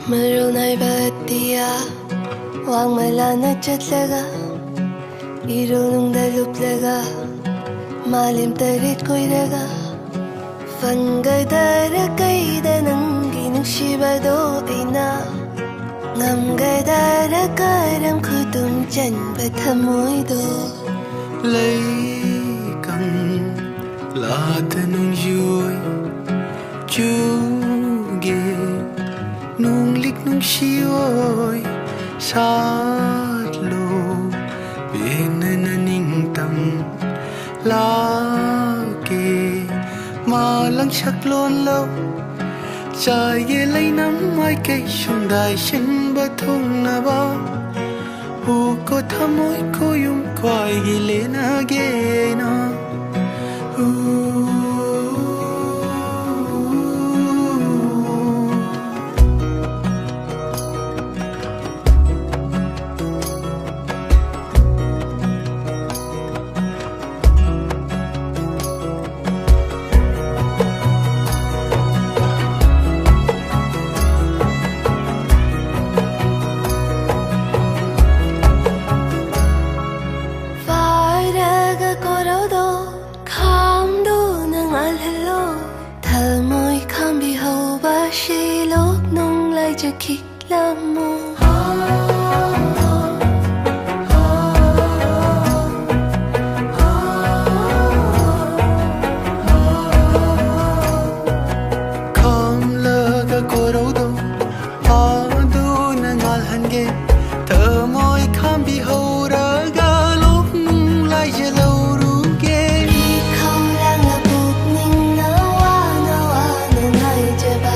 Marul na batiya Wang malana chatlaga Irunong daluplaga Malim tarit ko'y Fangadara kayda ng ginugsibado ay na Ngamgadara karam kutum dyan ba't hamoy do Lấy căng lata nung yuy Chú ghê nung lik nung siyoy Sát lô bên na ninh tâm La kê mà lăng chắc lôn lâu Trời ghê lấy nắm ai cây xuống đài xin bà thông na ba Hù cô thăm mối cô yung quay ghê lên à ghê na Kick lamo Khom lơ ga cô đâu đâu du na ngal han ge thơ môi kham bi hầu ra ga lúc nung lai je lâu ru ge Không lang là buộc mình na wa na ngay je ba